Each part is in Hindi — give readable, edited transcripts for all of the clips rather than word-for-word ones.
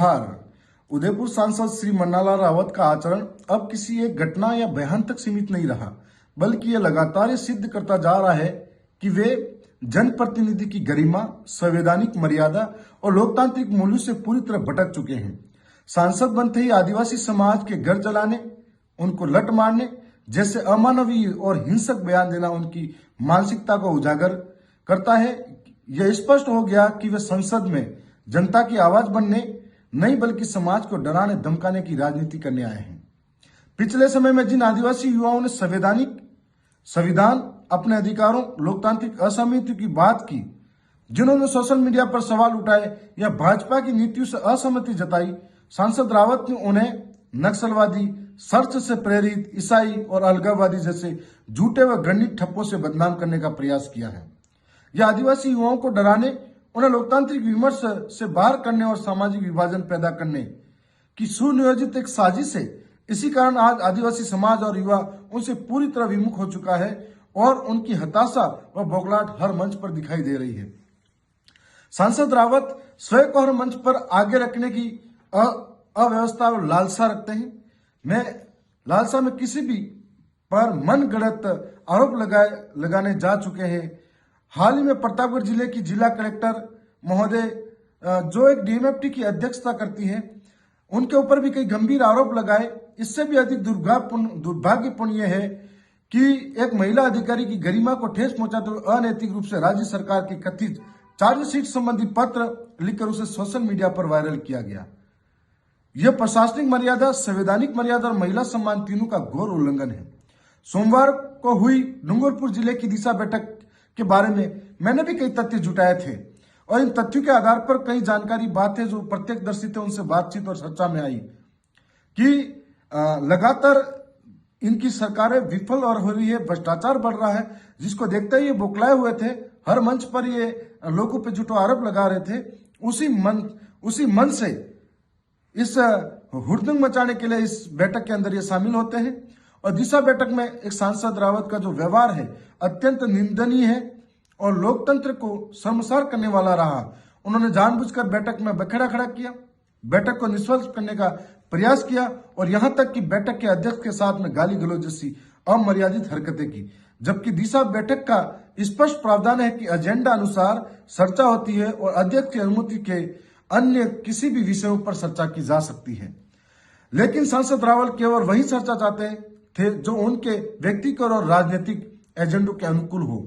जोहार। उदयपुर सांसद श्री मन्नालाल रावत का आचरण अब किसी एक घटना या बयान तक सीमित नहीं रहा, बल्कि ये लगातार ये सिद्ध करता जा रहा है कि वे जनप्रतिनिधि की गरिमा, संवैधानिक मर्यादा और लोकतांत्रिक मूल्यों से पूरी तरह भटक चुके हैं। सांसद बनते ही आदिवासी समाज के घर जलाने, उनको लट मारने जैसे अमानवीय और हिंसक बयान देना उनकी मानसिकता को उजागर करता है। यह स्पष्ट हो गया कि वे संसद में जनता की आवाज बनने नहीं बल्कि समाज को डराने धमकाने की राजनीति करने आए हैं। पिछले समय में जिन आदिवासी युवाओं ने संविधान, अपने अधिकारों, लोकतांत्रिक असहमति की बात की, जिन्होंने सोशल मीडिया पर सवाल उठाए या भाजपा की नीतियों से असहमति जताई, सांसद रावत ने उन्हें नक्सलवादी, सर्च से प्रेरित, ईसाई और अलगाववादी जैसे झूठे व घृणित ठप्पों से बदनाम करने का प्रयास किया है। यह आदिवासी युवाओं को डराने, उन्हें लोकतांत्रिक विमर्श से बाहर करने और सामाजिक विभाजन पैदा करने की सुनियोजित एक साजिश है। इसी कारण आज आदिवासी समाज और युवा उनसे पूरी तरह विमुख हो चुका है और उनकी हताशा व बौखलाहट हर मंच पर दिखाई दे रही है। सांसद रावत स्वयं को हर मंच पर आगे रखने की अव्यवस्था और लालसा रखते हैं। लालसा में किसी भी पर मन गढ़ंत आरोप लगाने जा चुके हैं। हाल ही में प्रतापगढ़ जिले की जिला कलेक्टर महोदय, जो एक डीएमएफटी की अध्यक्षता करती है, उनके ऊपर भी कई गंभीर आरोप लगाए। इससे भी अधिक दुर्भाग्यपूर्ण यह है कि एक महिला अधिकारी की गरिमा को ठेस पहुंचाते हुए अनैतिक रूप से राज्य सरकार की कथित चार्जशीट संबंधी पत्र लिखकर उसे सोशल मीडिया पर वायरल किया गया। यह प्रशासनिक मर्यादा, संवैधानिक मर्यादा और महिला सम्मान तीनों का घोर उल्लंघन है। सोमवार को हुई डूंगरपुर जिले की दिशा बैठक के बारे में मैंने भी कई तथ्य जुटाए थे और इन तथ्यों के आधार पर कई जानकारी बातें जो प्रत्यक्षदर्शी थे उनसे बातचीत और चर्चा में आई कि लगातार इनकी सरकारें विफल और हो रही है, भ्रष्टाचार बढ़ रहा है, जिसको देखते ही ये बौखलाए हुए थे। हर मंच पर ये लोगों पे झूठा आरोप लगा रहे थे। उसी मन से इस हुड़दंग मचाने के लिए इस बैठक के अंदर ये शामिल होते हैं। और दिशा बैठक में एक सांसद रावत का जो व्यवहार है अत्यंत निंदनीय है और लोकतंत्र को शर्मसार करने वाला रहा। उन्होंने जानबूझकर बैठक में बखेड़ा खड़ा किया, बैठक को निष्फल करने का प्रयास किया और यहां तक कि बैठक के अध्यक्ष के साथ में गाली गलौज जैसी अमर्यादित हरकतें की। जबकि दिशा बैठक का स्पष्ट प्रावधान है कि एजेंडा अनुसार चर्चा होती है और अध्यक्ष की अनुमति के अन्य किसी भी विषयों पर चर्चा की जा सकती है। लेकिन सांसद रावत केवल वही चर्चा चाहते थे जो उनके व्यक्तिगत और राजनीतिक एजेंडों के अनुकूल हो।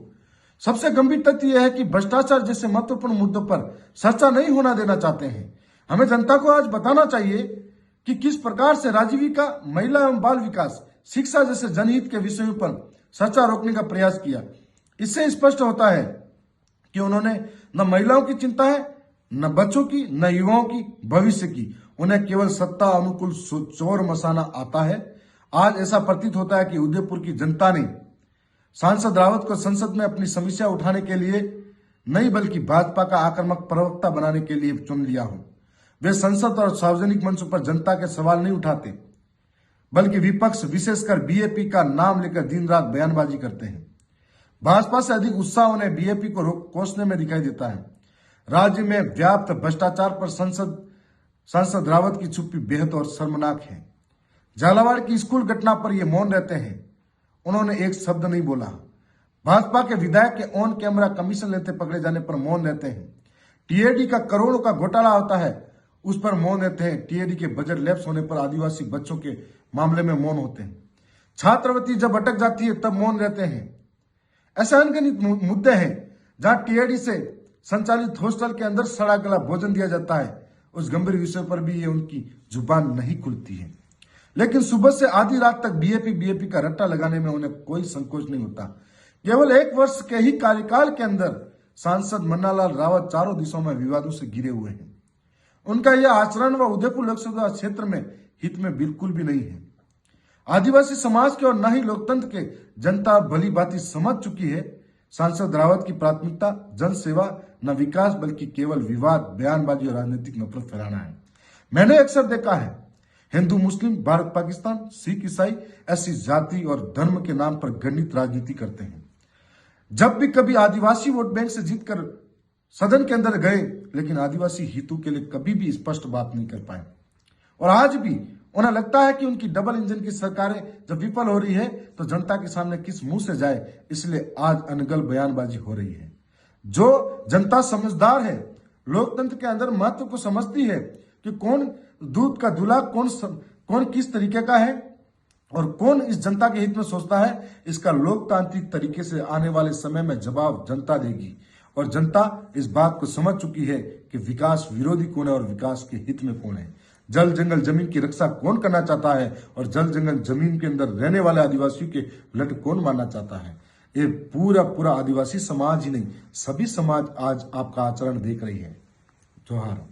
सबसे गंभीर तथ्य यह है कि भ्रष्टाचार जैसे महत्वपूर्ण मुद्दों पर चर्चा नहीं होना देना चाहते हैं। हमें जनता को आज बताना चाहिए कि किस प्रकार से राजीविका, महिला एवं बाल विकास, शिक्षा जैसे जनहित के विषयों पर चर्चा रोकने का प्रयास किया। इससे स्पष्ट होता है कि उन्होंने न महिलाओं की चिंता है, न बच्चों की, न युवाओं की भविष्य की। उन्हें केवल सत्ता अनुकूल चोर मसाना आता है। आज ऐसा प्रतीत होता है कि उदयपुर की जनता ने सांसद रावत को संसद में अपनी समस्या उठाने के लिए नहीं बल्कि भाजपा का आक्रामक प्रवक्ता बनाने के लिए चुन लिया हो। वे संसद और सार्वजनिक मंचों पर जनता के सवाल नहीं उठाते, बल्कि विपक्ष विशेषकर बीएपी का नाम लेकर दिन रात बयानबाजी करते हैं। भाजपा से अधिक उत्साह उन्हें बीएपी को कोसने में दिखाई देता है। राज्य में व्याप्त भ्रष्टाचार पर सांसद रावत की चुप्पी बेहद और शर्मनाक है। झालावाड़ की स्कूल घटना पर ये मौन रहते हैं, उन्होंने एक शब्द नहीं बोला। भाजपा के विधायक के ऑन कैमरा कमीशन लेते पकड़े जाने पर मौन रहते हैं। टीएडी का करोड़ों का घोटाला होता है, उस पर मौन रहते हैं। टीएडी के बजट लैप्स होने पर आदिवासी बच्चों के मामले में मौन होते हैं। छात्रवृत्ति जब अटक जाती है तब मौन रहते हैं। ऐसे अनगिनत मुद्दे हैं जहां टीएडी से संचालित हॉस्टल के अंदर सड़ा गला भोजन दिया जाता है, उस गंभीर विषय पर भी ये उनकी जुबान नहीं खुलती है। लेकिन सुबह से आधी रात तक बीएपी का रट्टा लगाने में उन्हें कोई संकोच नहीं होता। केवल 1 वर्ष के ही कार्यकाल के अंदर सांसद मन्नालाल रावत चारों दिशाओं में विवादों से घिरे हुए हैं। उनका यह आचरण व उदयपुर लोकसभा क्षेत्र में हित में बिल्कुल भी नहीं है। आदिवासी समाज के और न ही लोकतंत्र के जनता भली भांति समझ चुकी है। सांसद रावत की प्राथमिकता जन सेवा, न विकास, बल्कि केवल विवाद, बयानबाजी और राजनीतिक नफरत फैलाना है। मैंने अक्सर देखा है हिंदू मुस्लिम, भारत पाकिस्तान, सिख ईसाई ऐसी जाति और धर्म के नाम पर घृणित राजनीति करते हैं। जब भी कभी आदिवासी वोट बैंक से जीतकर सदन के अंदर गए लेकिन आदिवासी हितों के लिए कभी भी स्पष्ट बात नहीं कर पाए। और आज भी उन्हें लगता है कि उनकी डबल इंजन की सरकारें जब विफल हो रही है तो जनता के सामने किस मुंह से जाए, इसलिए आज अनगल बयानबाजी हो रही है। जो जनता समझदार है, लोकतंत्र के अंदर महत्व को समझती है कि कौन दूध का दूल्हा, कौन किस तरीके का है और कौन इस जनता के हित में सोचता है, इसका लोकतांत्रिक तरीके से आने वाले समय में जवाब जनता देगी। और जनता इस बात को समझ चुकी है कि विकास विरोधी कौन है और विकास के हित में कौन है। जल जंगल जमीन की रक्षा कौन करना चाहता है और जल जंगल जमीन के अंदर रहने वाले आदिवासियों के लट कौन मारना चाहता है। ये पूरा आदिवासी समाज ही नहीं, सभी समाज आज आपका आचरण देख रही है। जोहार।